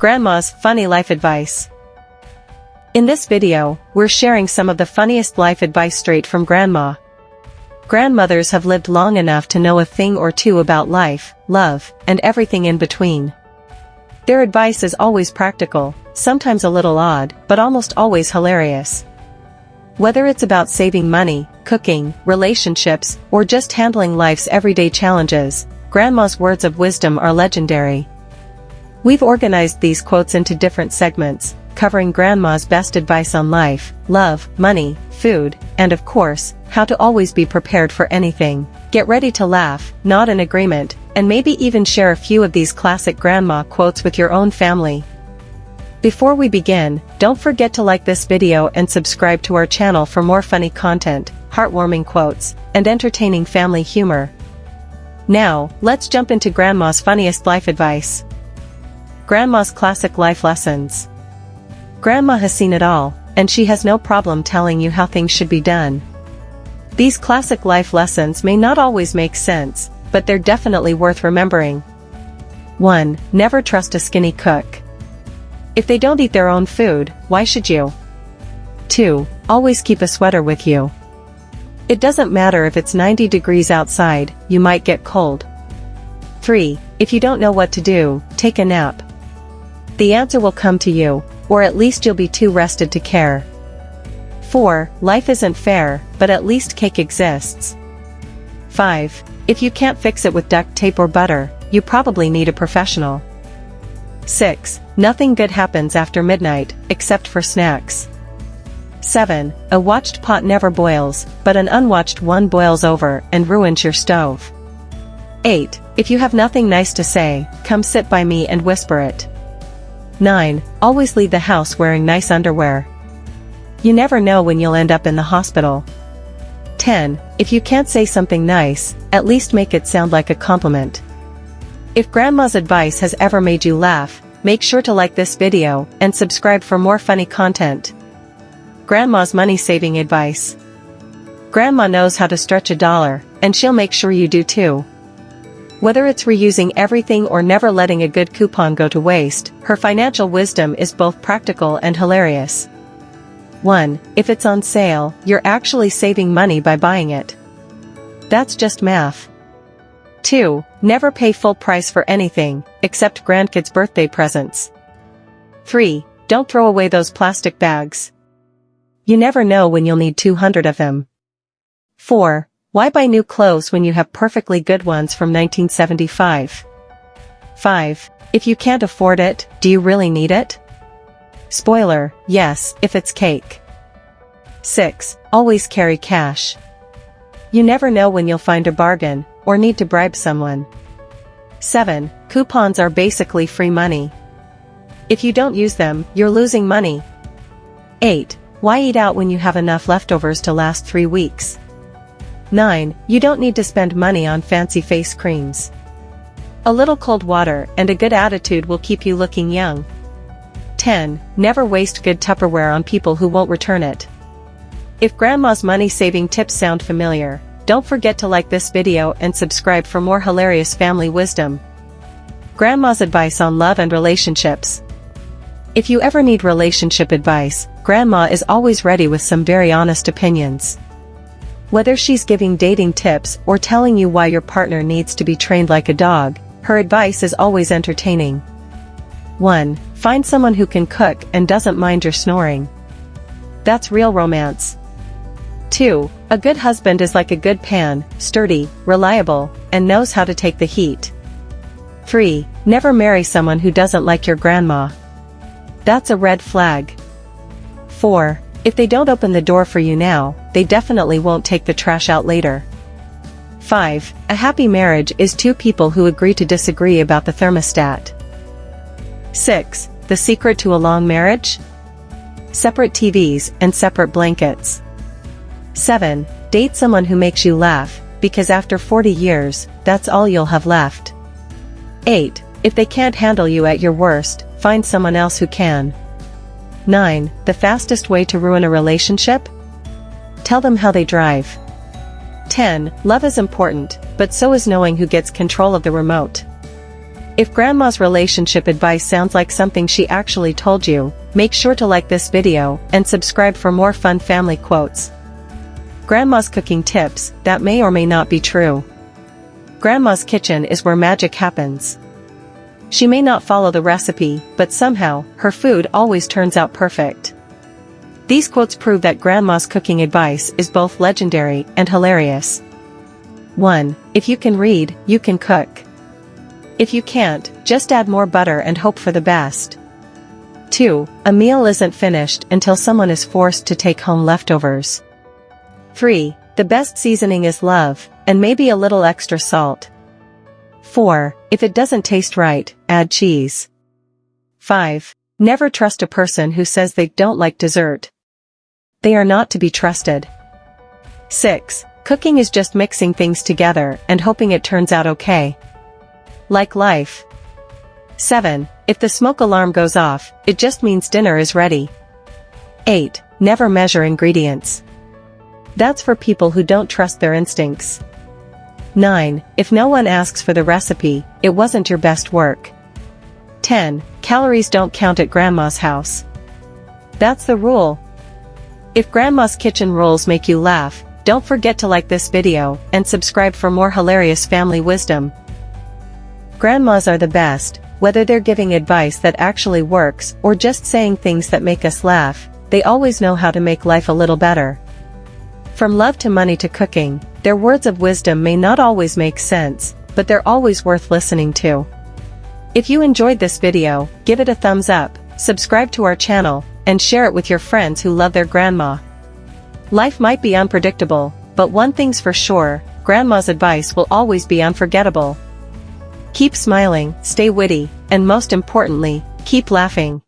Grandma's funny life advice. In this video, we're sharing some of the funniest life advice straight from Grandma. Grandmothers have lived long enough to know a thing or two about life, love, and everything in between. Their advice is always practical, sometimes a little odd, but almost always hilarious. Whether it's about saving money, cooking, relationships, or just handling life's everyday challenges, Grandma's words of wisdom are legendary. We've organized these quotes into different segments, covering Grandma's best advice on life, love, money, food, and of course, how to always be prepared for anything. Get ready to laugh, nod in agreement, and maybe even share a few of these classic Grandma quotes with your own family. Before we begin, don't forget to like this video and subscribe to our channel for more funny content, heartwarming quotes, and entertaining family humor. Now, let's jump into Grandma's funniest life advice. Grandma's classic life lessons. Grandma has seen it all, and she has no problem telling you how things should be done. These classic life lessons may not always make sense, but they're definitely worth remembering. 1. Never trust a skinny cook. If they don't eat their own food, why should you? 2. Always keep a sweater with you. It doesn't matter if it's 90 degrees outside, you might get cold. 3. If you don't know what to do, take a nap. The answer will come to you, or at least you'll be too rested to care. 4. Life isn't fair, but at least cake exists. 5. If you can't fix it with duct tape or butter, you probably need a professional. 6. Nothing good happens after midnight, except for snacks. 7. A watched pot never boils, but an unwatched one boils over and ruins your stove. 8. If you have nothing nice to say, come sit by me and whisper it. 9. Always leave the house wearing nice underwear. You never know when you'll end up in the hospital. 10. If you can't say something nice, at least make it sound like a compliment. If Grandma's advice has ever made you laugh, make sure to like this video and subscribe for more funny content. Grandma's money-saving advice. Grandma knows how to stretch a dollar, and she'll make sure you do too. Whether it's reusing everything or never letting a good coupon go to waste, her financial wisdom is both practical and hilarious. 1. If it's on sale, you're actually saving money by buying it. That's just math. 2. Never pay full price for anything, except grandkids' birthday presents. 3. Don't throw away those plastic bags. You never know when you'll need 200 of them. 4. Why buy new clothes when you have perfectly good ones from 1975? 5. If you can't afford it, do you really need it? Spoiler, yes, if it's cake. 6. Always carry cash. You never know when you'll find a bargain, or need to bribe someone. 7. Coupons are basically free money. If you don't use them, you're losing money. 8. Why eat out when you have enough leftovers to last 3 weeks? 9. You don't need to spend money on fancy face creams. A little cold water and a good attitude will keep you looking young. 10. Never waste good Tupperware on people who won't return it. If Grandma's money-saving tips sound familiar, don't forget to like this video and subscribe for more hilarious family wisdom. Grandma's advice on love and relationships. If you ever need relationship advice, Grandma is always ready with some very honest opinions. Whether she's giving dating tips or telling you why your partner needs to be trained like a dog, her advice is always entertaining. 1. Find someone who can cook and doesn't mind your snoring. That's real romance. 2. A good husband is like a good pan, sturdy, reliable, and knows how to take the heat. 3. Never marry someone who doesn't like your grandma. That's a red flag. 4. If they don't open the door for you now, they definitely won't take the trash out later. 5. A happy marriage is two people who agree to disagree about the thermostat. 6. The secret to a long marriage? Separate TVs and separate blankets. 7. Date someone who makes you laugh, because after 40 years, that's all you'll have left. 8. If they can't handle you at your worst, find someone else who can. 9. The fastest way to ruin a relationship? Tell them how they drive. 10. Love is important, but so is knowing who gets control of the remote. If Grandma's relationship advice sounds like something she actually told you, make sure to like this video and subscribe for more fun family quotes. Grandma's cooking tips that may or may not be true. Grandma's kitchen is where magic happens. She may not follow the recipe, but somehow, her food always turns out perfect. These quotes prove that Grandma's cooking advice is both legendary and hilarious. 1. If you can read, you can cook. If you can't, just add more butter and hope for the best. 2. A meal isn't finished until someone is forced to take home leftovers. 3. The best seasoning is love, and maybe a little extra salt. 4. If it doesn't taste right, add cheese. 5. Never trust a person who says they don't like dessert. They are not to be trusted. 6. Cooking is just mixing things together and hoping it turns out okay. Like life. 7. If the smoke alarm goes off, it just means dinner is ready. 8. Never measure ingredients. That's for people who don't trust their instincts. 9. If no one asks for the recipe, it wasn't your best work. 10. Calories don't count at Grandma's house. That's the rule. If Grandma's kitchen rules make you laugh, don't forget to like this video and subscribe for more hilarious family wisdom. Grandmas are the best, whether they're giving advice that actually works or just saying things that make us laugh, they always know how to make life a little better. From love to money to cooking, their words of wisdom may not always make sense, but they're always worth listening to. If you enjoyed this video, give it a thumbs up, subscribe to our channel, and share it with your friends who love their grandma. Life might be unpredictable, but one thing's for sure, Grandma's advice will always be unforgettable. Keep smiling, stay witty, and most importantly, keep laughing.